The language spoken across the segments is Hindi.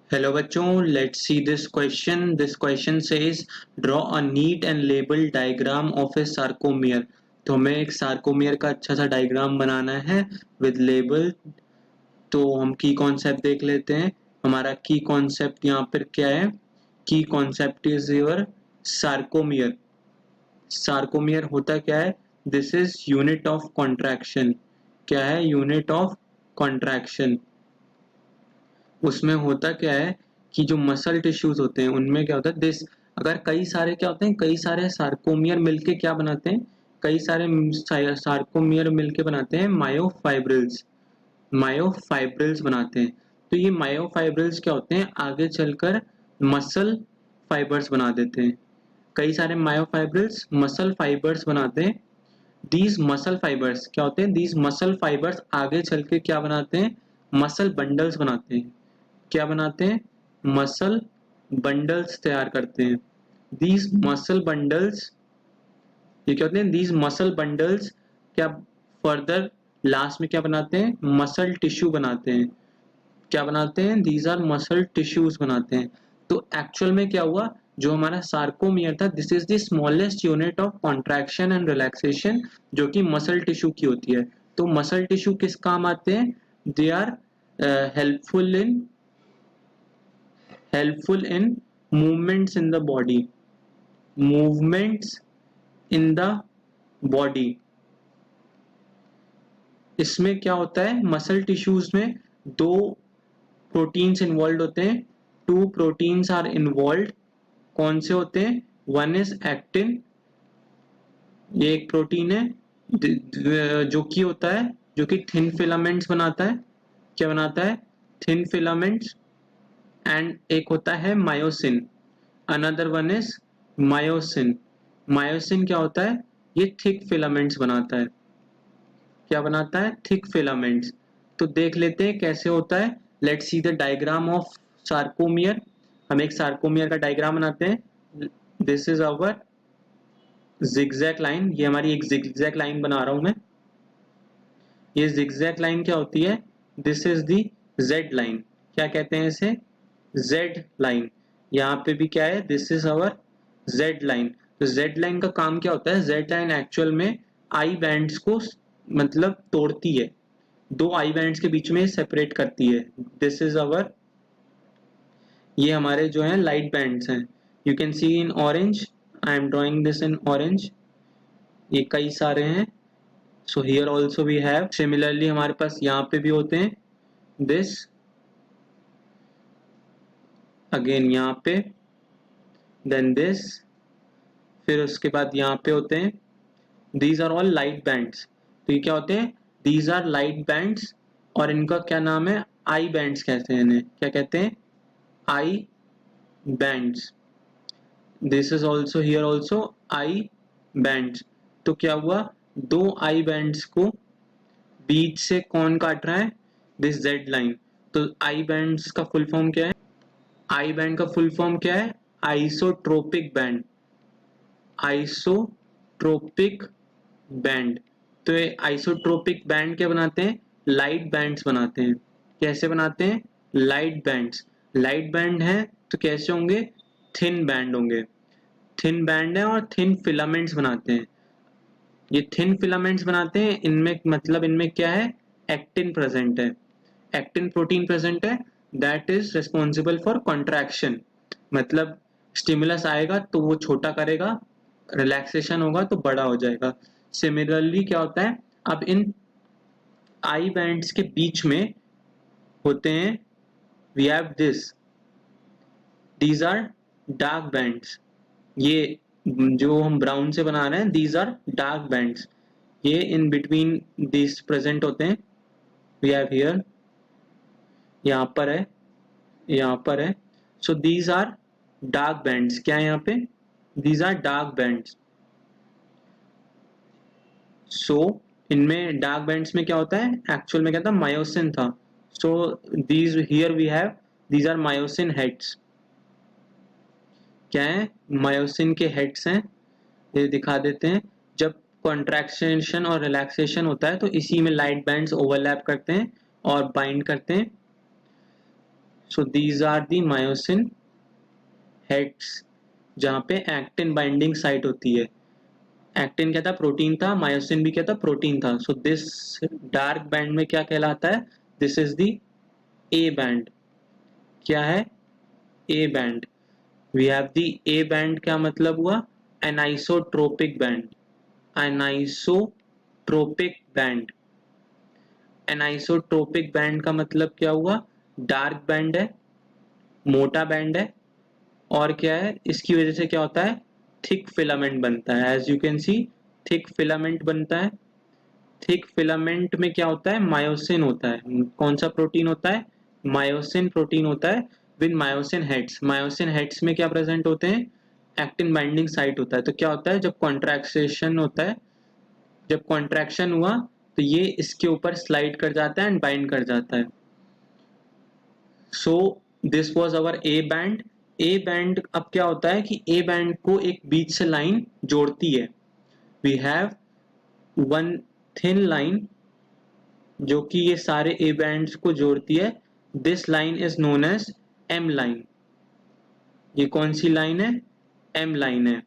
Hello बच्चों, let's see this question. This question says draw a neat and labeled diagram of a sarcomere. तो हमें एक सार्कोमियर का अच्छा सा डायग्राम बनाना है विद लेबल। तो हम की कॉन्सेप्ट देख लेते हैं। हमारा की कॉन्सेप्ट यहाँ पर क्या है? की concept is your sarcomere. Sarcomere होता क्या है? This is unit of contraction. क्या है? Unit of contraction. उसमें होता क्या है कि जो मसल टिश्यूज होते हैं उनमें क्या होता है दिस, अगर कई सारे क्या होते हैं, कई सारे सार्कोमियर मिलके क्या बनाते हैं, कई सारे सार्कोमियर मिलके बनाते हैं मायोफाइब्रिल्स। मायोफाइब्रिल्स बनाते हैं। तो ये मायोफाइब्रिल्स क्या होते हैं, आगे चलकर मसल फाइबर्स बना देते हैं। कई सारे मायोफाइब्रिल्स मसल फाइबर्स बनाते हैं। दीज मसल फाइबर्स क्या होते हैं, दीज मसल फाइबर्स आगे चल के क्या बनाते हैं, मसल बंडल्स बनाते हैं। क्या बनाते हैं? मसल बंडल्स तैयार करते हैं। दीज मसल बंडल्स, ये क्या होते हैं, दीज मसल बंडल्स क्या फर्दर लास्ट में क्या बनाते हैं, मसल टिश्यू बनाते हैं। क्या बनाते हैं? दीज आर मसल टिश्यूज बनाते हैं। तो एक्चुअल में क्या हुआ, जो हमारा सार्कोमियर था this is the smallest unit of contraction and relaxation, जो कि मसल टिश्यू की होती है। तो मसल टिश्यू किस काम आते हैं? They are helpful in movements in the body, movements in the body। इसमें क्या होता है, मसल टिश्यूज में दो प्रोटीन्स इन्वॉल्व होते हैं। Two proteins are involve. कौन से होते हैं? वन इज एक्टिन, ये एक प्रोटीन है जो कि होता है, जो कि थिन फिलामेंट्स बनाता है। क्या बनाता है? Thin filaments. एंड एक होता है myosin, another one is myosin. Myosin क्या होता है? ये थिक फिलामेंट्स बनाता है। क्या बनाता है? Thick filaments. तो देख लेते हैं कैसे होता है। Let's see the diagram of sarcomere. हम एक सार्कोमियर का डायग्राम बनाते हैं। This is our zigzag line, ये हमारी एक जिगजैग लाइन बना रहा हूं मैं। ये जिगजैग लाइन क्या होती है? This is the Z line. क्या कहते हैं इसे? Z line. यहाँ पे भी क्या है? This is our Z line. तो जेड लाइन का काम क्या होता है? जेड लाइन एक्चुअल में आई बैंड्स को मतलब तोड़ती है, दो आई बैंड्स के बीच में सेपरेट करती है। दिस इज आवर, ये हमारे जो है लाइट बैंड्स हैं। You can see in orange, I am drawing this in orange. ये कई सारे हैं। So here also we have, similarly हमारे पास यहाँ पे भी होते हैं दिस, अगेन यहाँ पे, देन दिस, फिर उसके बाद यहाँ पे होते हैं। These are all light bands. तो ये क्या होते हैं? These are light bands. और इनका क्या नाम है? आई बैंड्स कहते हैं इन्हें। क्या कहते हैं? I bands. This is also here also I bands. तो क्या हुआ, दो आई बैंड्स को बीच से कौन काट रहा है? This Z line. तो आई बैंड्स का फुल फॉर्म क्या है? आई बैंड का फुल फॉर्म क्या है? Isotropic band. Isotropic band. तो ये आइसोट्रोपिक बैंड क्या बनाते हैं? लाइट बैंड्स बनाते हैं। कैसे बनाते हैं? Light bands. लाइट बैंड है तो कैसे होंगे? थिन बैंड होंगे। थिन बैंड है और थिन फिलामेंट्स बनाते हैं। ये थिन फिलामेंट्स बनाते हैं, इनमें मतलब इनमें क्या है? एक्टिन प्रेजेंट है। एक्टिन प्रोटीन प्रेजेंट है, that is responsible for contraction. मतलब स्टिमुलस आएगा तो वो छोटा करेगा, रिलैक्सेशन होगा तो बड़ा हो जाएगा। सिमिलरली क्या होता है, अब इन आई बैंड्स के बीच में होते हैं, we have this, these are dark bands. ये जो हम ब्राउन से बना रहे हैं, दीज आर डार्क बैंड्स। ये इन बिटवीन दिस प्रेजेंट होते हैं। वी हैव हियर, यहाँ पर है, यहाँ पर है। So these are dark bands. क्या है यहाँ पे? These are dark bands. So इनमें डार्क बैंड्स में क्या होता है? एक्चुअल में क्या था? मायोसिन था। So these here we have, these are myosin heads. क्या है? मायोसिन के हेड्स हैं। ये दिखा देते हैं। जब कॉन्ट्रैक्शन और रिलैक्सेशन होता है तो इसी में लाइट बैंड्स ओवरलैप करते हैं और बाइंड करते हैं। So these are the myosin heads जहाँ पे एक्टिन बाइंडिंग साइट होती है। एक्टिन क्या था? प्रोटीन था। मायोसिन भी क्या था? प्रोटीन था। सो दिस डार्क बैंड में क्या कहलाता है? This is the A band. क्या है? A band. We have the A band. क्या मतलब हुआ? Anisotropic band. Anisotropic band. Anisotropic band का मतलब क्या हुआ? डार्क बैंड है, मोटा बैंड है, और क्या है? इसकी वजह से क्या होता है? थिक फिलामेंट बनता है। As you can see, thick filament बनता है। थिक फिलामेंट में क्या होता है? मायोसिन होता है। कौन सा प्रोटीन होता है? मायोसिन प्रोटीन होता है with myosin heads. Myosin heads में क्या प्रेजेंट होते हैं? एक्टिन बाइंडिंग साइट होता है। तो क्या होता है जब कॉन्ट्रैक्शन होता है, जब कॉन्ट्रैक्शन हुआ तो ये इसके ऊपर स्लाइड कर जाता है एंड बाइंड कर जाता है। So this was our A band. A band अब क्या होता है कि ए बैंड को एक बीच से लाइन जोड़ती है। We have one thin line जो कि ये सारे ए बैंड्स को जोड़ती है। This line is known as M line. ये कौन सी लाइन है? एम लाइन है।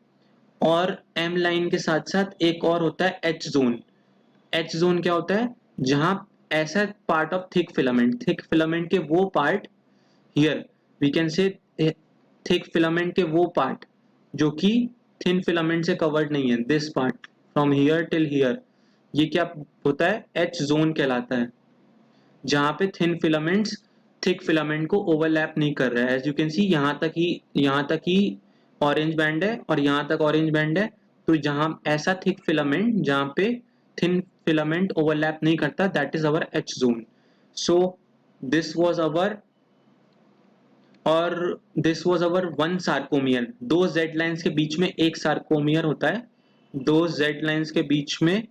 और एम लाइन के साथ साथ एक और होता है एच जोन। एच जोन क्या होता है? जहां ऐसा part of thick filament, thick filament के वो part, here we can say thick filament के वो पार्ट जो कि थिन फिलामेंट से कवर्ड नहीं है, this part from here till here, ये क्या होता है? एच जोन कहलाता है। जहां पे थिन फिलामेंट्स थिक फिलामेंट को ओवरलैप नहीं कर रहा है। एज यू कैन सी यहाँ तक ही ऑरेंज बैंड है और यहाँ तक ऑरेंज बैंड है। तो जहां ऐसा थिक फिलामेंट जहां पे थिन फिलामेंट ओवरलैप नहीं करता, that is our H zone. So this was our और this was our one sarcomere. दो जेड लाइंस के बीच में एक सार्कोमियर होता है। दो जेड लाइंस के बीच में,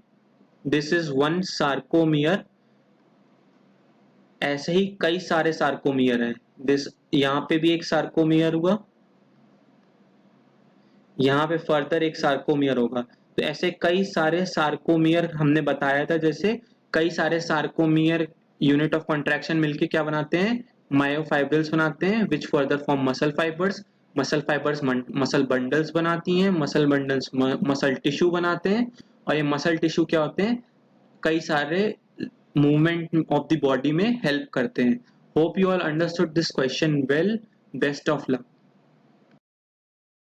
दिस इज वन सार्कोमियर। ऐसे ही कई सारे सार्कोमियर हैं। दिस, यहाँ पे भी एक सार्कोमियर हुआ, यहाँ पे फर्दर एक सार्कोमियर होगा। तो ऐसे कई सारे सार्कोमियर हमने बताया था। जैसे कई सारे सार्कोमियर यूनिट ऑफ कॉन्ट्रैक्शन मिलके क्या बनाते हैं? मायोफाइब्रिल्स बनाते हैं which further form muscle fibres. Muscle fibres muscle bundles बनाती हैं। मसल बंडल्स मसल टिश्यू बनाते हैं। और ये मसल टिश्यू क्या होते हैं? कई सारे मूवमेंट ऑफ द बॉडी में हेल्प करते हैं। Hope you all understood this question well. Best of luck.